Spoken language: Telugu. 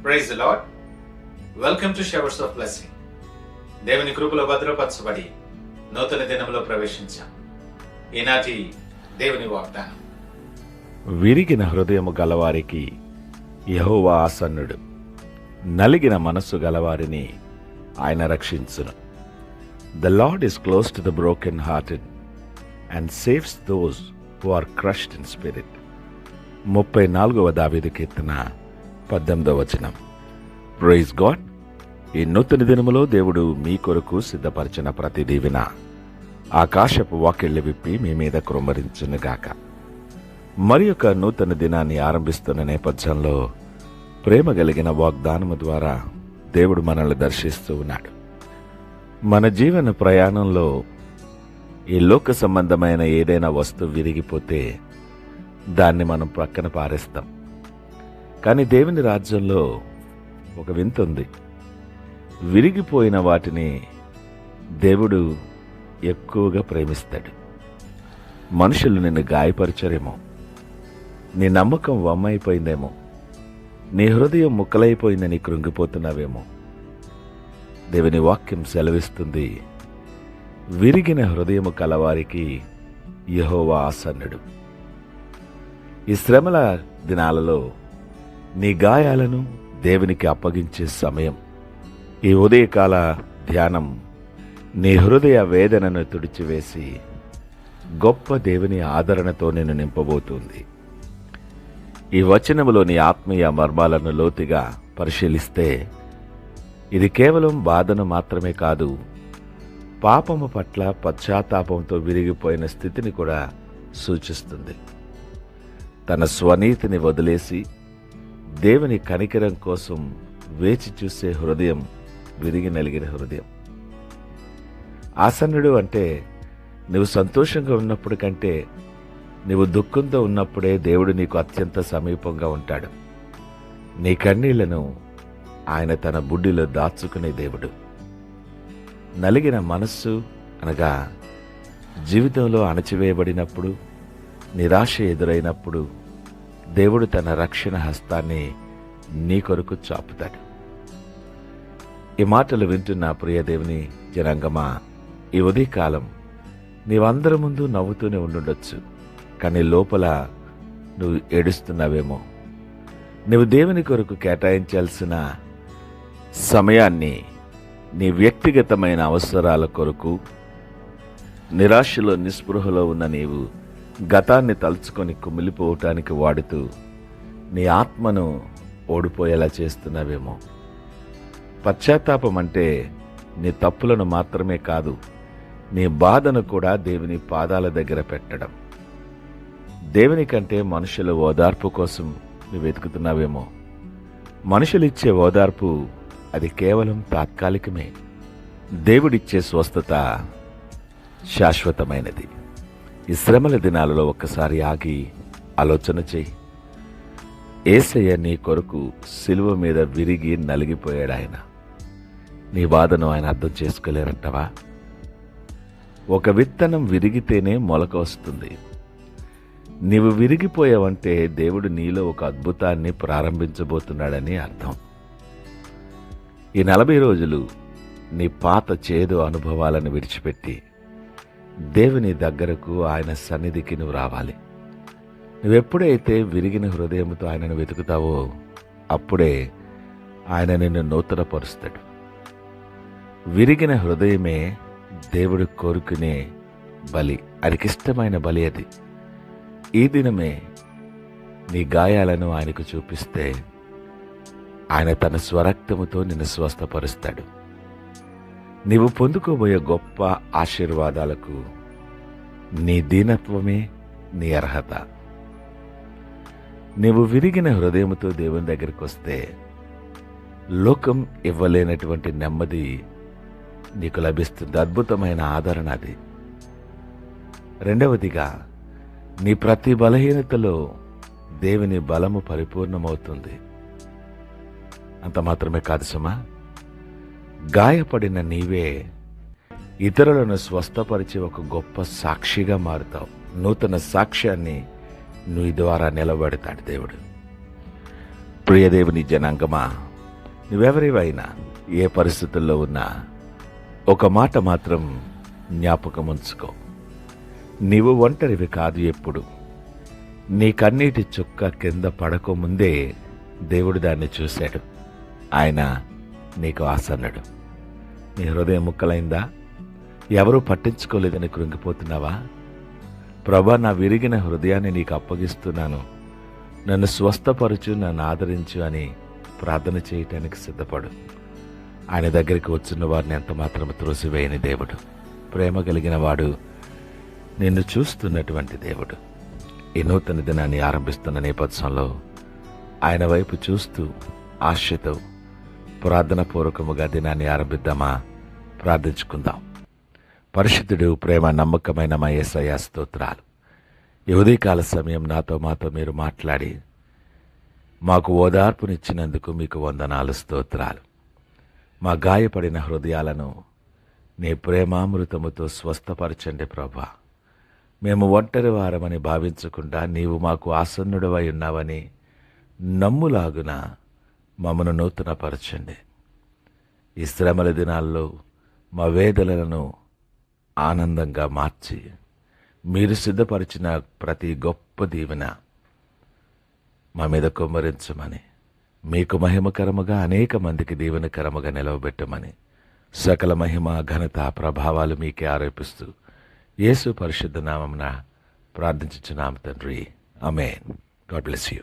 Praise the lord. Welcome to showers of blessing. దేవుని కృపలో భద్రపరచబడి నూతన దినంలో ప్రవేశించాం. ఈనాటి దేవుని వాగ్దానం: విరిగిన హృదయము గలవారికి యెహోవా ఆసన్నుడు, నలిగిన మనస్సు గలవారిని ఆయన రక్షించును. The Lord is close to the broken hearted and saves those who are crushed in spirit. 34వ దావీదు కీర్తన 18వ వచనం. Praise God. ఈ నూతన దినములో దేవుడు మీ కొరకు సిద్ధపరిచిన ప్రతి దీవెన ఆకాశపు వాకిళ్లు విప్పి మీ మీద కృమ్మరించునుగాక. మరి ఒక నూతన దినాన్ని ఆరంభిస్తున్న నేపథ్యంలో ప్రేమ కలిగిన వాగ్దానము ద్వారా దేవుడు మనల్ని దర్శిస్తూ ఉన్నాడు. మన జీవన ప్రయాణంలో ఈ లోక సంబంధమైన ఏదైనా వస్తువు విరిగిపోతే దాన్ని మనం ప్రక్కన పారేస్తాం. కానీ దేవుని రాజ్యంలో ఒక వింత ఉంది. విరిగిపోయిన వాటిని దేవుడు ఎక్కువగా ప్రేమిస్తాడు. మనుషులు నిన్ను గాయపరచరేమో, నీ నమ్మకం వమ్మైపోయిందేమో, నీ హృదయం ముక్కలైపోయిందని కృంగిపోతున్నావేమో. దేవుని వాక్యం సెలవిస్తుంది, విరిగిన హృదయము కలవారికి యెహోవా ఆసన్నుడు. ఈ శ్రమల దినాలలో నీ గాయాలను దేవునికి అప్పగించే సమయం. ఈ ఉదయకాల ధ్యానం నీ హృదయ వేదనను తుడిచివేసి గొప్ప దేవుని ఆదరణతో నిన్ను నింపబోతుంది. ఈ వచనములోని ఆత్మీయ మర్మాలను లోతుగా పరిశీలిస్తే ఇది కేవలం బాధను మాత్రమే కాదు, పాపము పట్ల పశ్చాత్తాపంతో విరిగిపోయిన స్థితిని కూడా సూచిస్తుంది. తన స్వనీతిని వదిలేసి దేవుని కనికరం కోసం వేచి చూసే హృదయం విరిగి నలిగిన హృదయం. ఆసన్నుడు అంటే నువ్వు సంతోషంగా ఉన్నప్పుడు కంటే నువ్వు దుఃఖంతో ఉన్నప్పుడే దేవుడు నీకు అత్యంత సమీపంగా ఉంటాడు. నీ కన్నీళ్లను ఆయన తన బుడ్డిలో దాచుకునే దేవుడు. నలిగిన మనస్సు అనగా జీవితంలో అణచివేయబడినప్పుడు, నిరాశ ఎదురైనప్పుడు దేవుడు తన రక్షణ హస్తాన్ని నీ కొరకు చాపుతాడు. ఈ మాటలు వింటున్న ప్రియ దేవుని జనాంగమా, ఈ ఉదయకాలం నీవందరి ముందు నవ్వుతూనే ఉండుండొచ్చు, కానీ లోపల నువ్వు ఏడుస్తున్నావేమో. నువ్వు దేవుని కొరకు కేటాయించాల్సిన సమయాన్ని నీ వ్యక్తిగతమైన అవసరాల కొరకు, నిరాశలో నిస్పృహలో ఉన్న నీవు గతాన్ని తలుచుకొని కుమిలిపోవటానికి వాడుతూ నీ ఆత్మను ఓడిపోయేలా చేస్తున్నావేమో. పశ్చాత్తాపం అంటే నీ తప్పులను మాత్రమే కాదు, నీ బాధను కూడా దేవుని పాదాల దగ్గర పెట్టడం. దేవుని కంటే మనుషుల ఓదార్పు కోసం నువ్వు వెతుకుతున్నావేమో. మనుషులిచ్చే ఓదార్పు అది కేవలం తాత్కాలికమే. దేవుడిచ్చే స్వస్థత శాశ్వతమైనది. ఈ శ్రమల దినాలలో ఒక్కసారి ఆగి ఆలోచన చెయ్యి. యేసయ్య నీ కొరకు సిలువ మీద విరిగి నలిగిపోయాడు. ఆయన నీ బాధను ఆయన అర్థం చేసుకోలేరంటవా? ఒక విత్తనం విరిగితేనే మొలక వస్తుంది. నీవు విరిగిపోయావంటే దేవుడు నీలో ఒక అద్భుతాన్ని ప్రారంభించబోతున్నాడని అర్థం. ఈ 40 రోజులు నీ పాత చేదు అనుభవాలను విడిచిపెట్టి దేవుని దగ్గరకు, ఆయన సన్నిధికి నువ్వు రావాలి. నువ్వెప్పుడైతే విరిగిన హృదయంతో ఆయనను వెతుకుతావో అప్పుడే ఆయన నిన్ను నూతనపరుస్తాడు. విరిగిన హృదయమే దేవుడు కోరుకునే బలి, ఆయనకిష్టమైన బలి అది. ఈ దినమే నీ గాయాలను ఆయనకు చూపిస్తే ఆయన తన స్వరక్తముతో నిన్ను స్వస్థపరుస్తాడు. నీవు పొందుకోబోయే గొప్ప ఆశీర్వాదాలకు నీ దీనత్వమే నీ అర్హత. నీవు విరిగిన హృదయముతో దేవుని దగ్గరికి వస్తే లోకం ఇవ్వలేనటువంటి నెమ్మది నీకు లభిస్తుంది. అద్భుతమైన ఆదరణ అది. రెండవదిగా, నీ ప్రతి బలహీనతలో దేవుని బలము పరిపూర్ణమవుతుంది. అంత మాత్రమే కాదు సుమా, గాయపడిన నీవే ఇతరులను స్వస్థపరిచే ఒక గొప్ప సాక్షిగా మారుతావు. నూతన సాక్ష్యాన్ని నీ ద్వారా నిలబెడతాడు దేవుడు. ప్రియదేవుని జనాంగమా, నువ్వెవరివైనా ఏ పరిస్థితుల్లో ఉన్నా ఒక మాట మాత్రం జ్ఞాపకం ఉంచుకో. నీవు ఒంటరివి కాదు. ఎప్పుడు నీ కన్నీటి చుక్క కింద పడకముందే దేవుడు దాన్ని చూశాడు. ఆయన నీకు ఆసన్నుడు. నీ హృదయం ముక్కలైందా? ఎవరూ పట్టించుకోలేదని కృంగిపోతున్నావా? ప్రభా, నా విరిగిన హృదయాన్ని నీకు అప్పగిస్తున్నాను, నన్ను స్వస్థపరచు, నన్ను ఆదరించు అని ప్రార్థన చేయటానికి సిద్ధపడు. ఆయన దగ్గరికి వచ్చిన వారిని ఎంత మాత్రం త్రోసివేయని దేవుడు, ప్రేమ కలిగిన వాడు, నిన్ను చూస్తున్నటువంటి దేవుడు. ఈ నూతన దినాన్ని ఆరంభిస్తున్న నేపథ్యంలో ఆయన వైపు చూస్తూ ఆశతో ప్రార్థన పూర్వకముగా దినాన్ని ఆరంభిద్దామా? ప్రార్థించుకుందాం. పరిశుద్ధుడు, ప్రేమ నమ్మకమైన మా యేసయ్య స్తోత్రాలు. ఈ ఉదయకాల సమయం నాతో మాతో మీరు మాట్లాడి మాకు ఓదార్పునిచ్చినందుకు మీకు వందనాలు, స్తోత్రాలు. మా గాయపడిన హృదయాలను నీ ప్రేమామృతముతో స్వస్థపరచండి ప్రభా. మేము ఒంటరి వారమని భావించకుండా నీవు మాకు ఆసన్నుడవై ఉన్నావని నమ్ములాగున మమ్మను నూతనపరచండి. ఈ శ్రమల దినాల్లో మా వేదనలను ఆనందంగా మార్చి మీరు సిద్ధపరిచిన ప్రతి గొప్ప దీవెన మా మీద కుమ్మరించమని, మీకు మహిమకరముగా అనేక మందికి దీవెనకరముగా నిలవబెట్టమని, సకల మహిమ ఘనత ప్రభావాలు మీకే ఆరోపిస్తూ యేసు పరిశుద్ధ నామమున ప్రార్థించుచున్నాము తండ్రి. ఆమేన్. God bless you.